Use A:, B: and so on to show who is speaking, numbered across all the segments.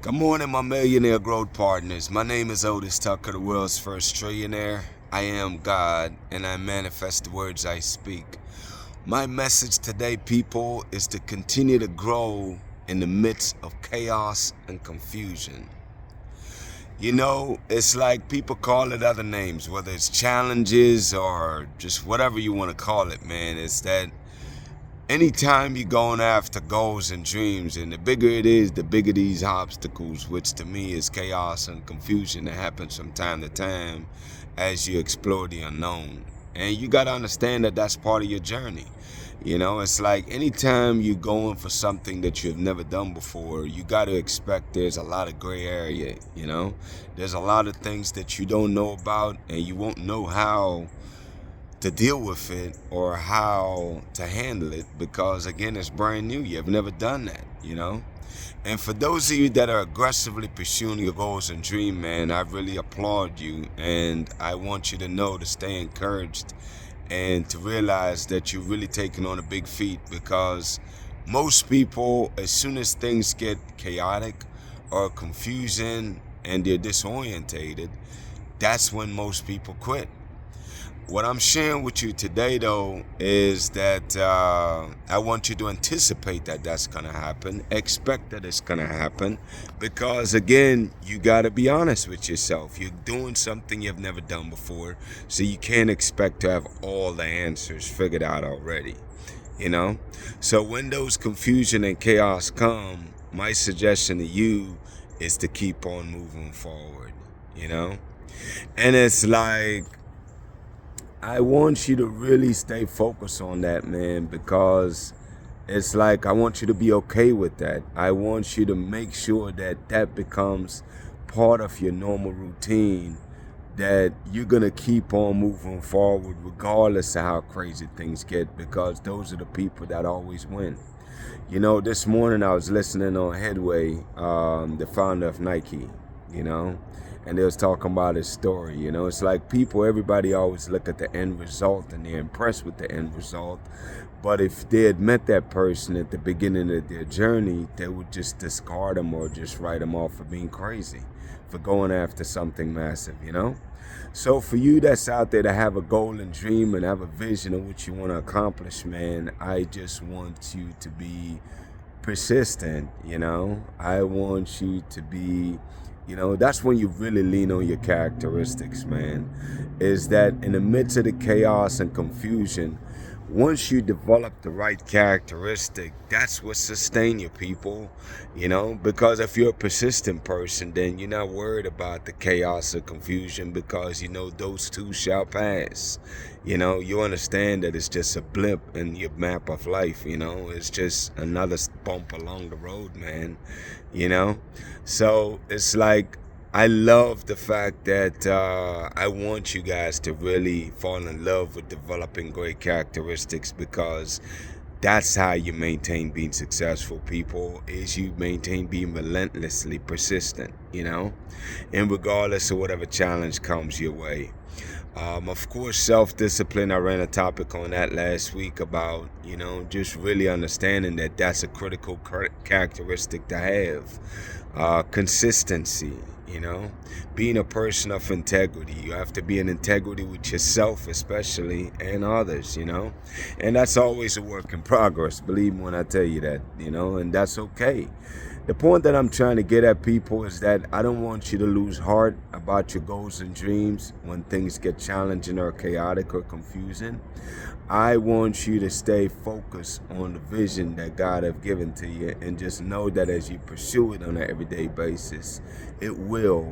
A: Good morning, my millionaire growth partners. My name is Otis Tucker, the world's first trillionaire. I am God, and I manifest the words I speak. My message today, people, is to continue to grow in the midst of chaos and confusion. You know, it's like people call it other names, whether it's challenges or just whatever you want to call it, man. It's that anytime you're going after goals and dreams, and the bigger it is, the bigger these obstacles, which to me is chaos and confusion that happens from time to time as you explore the unknown. And you got to understand that that's part of your journey. You know, it's like anytime you're going for something that you've never done before, you got to expect there's a lot of gray area, you know? There's a lot of things that you don't know about, and you won't know how to deal with it or how to handle it because, again, it's brand new. You've never done that, you know? And for those of you that are aggressively pursuing your goals and dream, man, I really applaud you, and I want you to know to stay encouraged and to realize that you're really taking on a big feat, because most people, as soon as things get chaotic or confusing and they're disorientated, that's when most people quit. What I'm sharing with you today, though, is that I want you to anticipate that that's going to happen, expect that it's going to happen, because, again, you got to be honest with yourself. You're doing something you've never done before, so you can't expect to have all the answers figured out already, you know? So when those confusion and chaos come, my suggestion to you is to keep on moving forward, you know? And it's like, I want you to really stay focused on that, man, because it's like I want you to be okay with that. I want you to make sure that that becomes part of your normal routine, that you're going to keep on moving forward regardless of how crazy things get, because those are the people that always win. You know, this morning I was listening on Headway, the founder of Nike, you know, and they was talking about his story. You know, it's like people, everybody always look at the end result and they're impressed with the end result. But if they had met that person at the beginning of their journey, they would just discard them or just write them off for being crazy, for going after something massive, you know? So for you that's out there to have a goal and dream and have a vision of what you want to accomplish, man, I just want you to be persistent, you know? I want you to be, you know, that's when you really lean on your characteristics, man. Is that in the midst of the chaos and confusion, once you develop the right characteristic, that's what sustain you, people. You know, because if you're a persistent person, then you're not worried about the chaos or confusion, because you know those too shall pass. You know, you understand that it's just a blip in your map of life. You know, it's just another bump along the road, man. You know, so it's like, I love the fact that I want you guys to really fall in love with developing great characteristics, because that's how you maintain being successful, people, is you maintain being relentlessly persistent, you know, and regardless of whatever challenge comes your way. Of course, self-discipline, I ran a topic on that last week about, you know, just really understanding that that's a critical characteristic to have. Consistency, you know, being a person of integrity. You have to be in integrity with yourself, especially, and others, you know, and that's always a work in progress, believe me when I tell you that, you know, and that's okay. The point that I'm trying to get at, people, is that I don't want you to lose heart about your goals and dreams when things get challenging or chaotic or confusing. I want you to stay focused on the vision that God have given to you, and just know that as you pursue it on an everyday basis, it will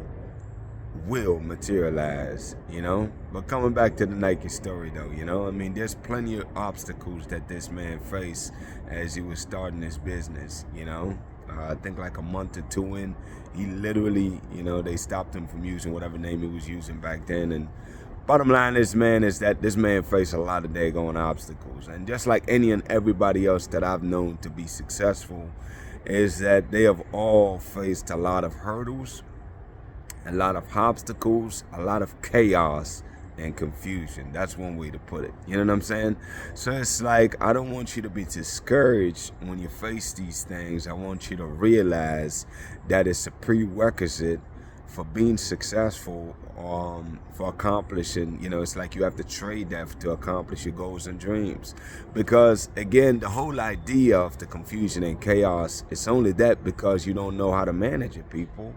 A: materialize, you know. But coming back to the Nike story, though, you know, I mean, there's plenty of obstacles that this man faced as he was starting his business, you know. I think like a month or two in, he literally, you know, they stopped him from using whatever name he was using back then. And bottom line is, man, is that this man faced a lot of daggone obstacles. And just like any and everybody else that I've known to be successful, is that they have all faced a lot of hurdles, a lot of obstacles, a lot of chaos and confusion. That's one way to put it. You know what I'm saying? So it's like, I don't want you to be discouraged when you face these things. I want you to realize that it's a prerequisite for being successful, for accomplishing, it's like you have to trade that to accomplish your goals and dreams. Because again, the whole idea of the confusion and chaos, it's only that because you don't know how to manage it, people.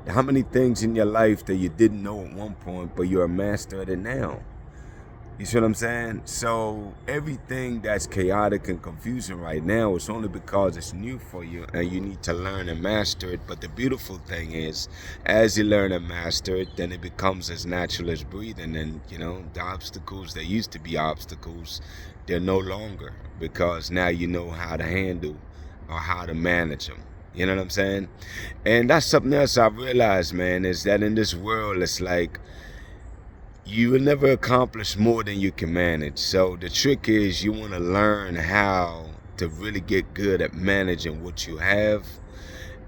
A: How many things in your life that you didn't know at one point, but you're a master at it now? You see what I'm saying? So everything that's chaotic and confusing right now is only because it's new for you and you need to learn and master it. But the beautiful thing is, as you learn and master it, then it becomes as natural as breathing. And, the obstacles that used to be obstacles, they're no longer, because now you know how to handle or how to manage them. You know what I'm saying? And that's something else I realized, man, is that in this world, it's like you will never accomplish more than you can manage. So the trick is you want to learn how to really get good at managing what you have,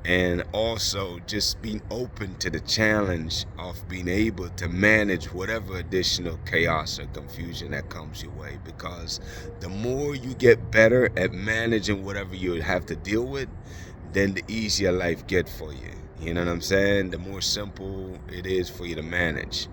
A: and also just being open to the challenge of being able to manage whatever additional chaos or confusion that comes your way. Because the more you get better at managing whatever you have to deal with, then the easier life get for you. You know what I'm saying? The more simple it is for you to manage.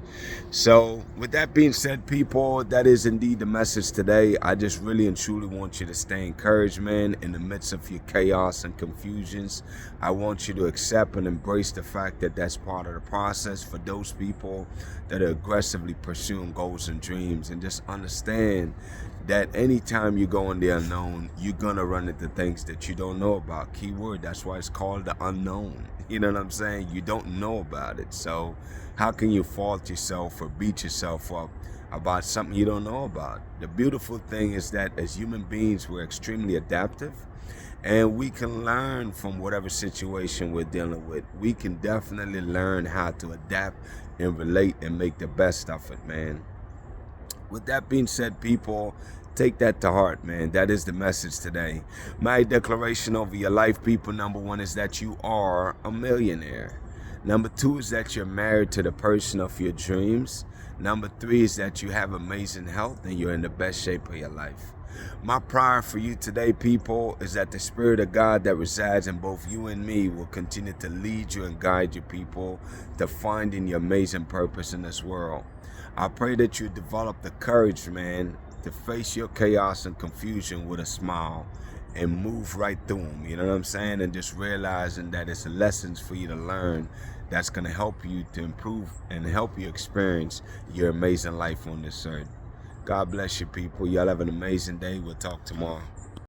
A: So with that being said, people, that is indeed the message today. I just really and truly want you to stay encouraged, man, in the midst of your chaos and confusions. I want you to accept and embrace the fact that that's part of the process for those people that are aggressively pursuing goals and dreams. And just understand that anytime you go in the unknown, you're going to run into things that you don't know about. Keyword, that's why it's called the unknown. You know what I'm saying? You don't know about it. So how can you fault yourself or beat yourself up about something you don't know about? The beautiful thing is that as human beings, we're extremely adaptive, and we can learn from whatever situation we're dealing with. We can definitely learn how to adapt and relate and make the best of it, man. With that being said, people, take that to heart, man. That is the message today. My declaration over your life, people, number one is that you are a millionaire. Number two is that you're married to the person of your dreams. Number three is that you have amazing health and you're in the best shape of your life. My prayer for you today, people, is that the Spirit of God that resides in both you and me will continue to lead you and guide you, people, to finding your amazing purpose in this world. I pray that you develop the courage, man, to face your chaos and confusion with a smile and move right through them. You know what I'm saying? And just realizing that it's lessons for you to learn that's going to help you to improve and help you experience your amazing life on this earth. God bless you, people. Y'all have an amazing day. We'll talk tomorrow.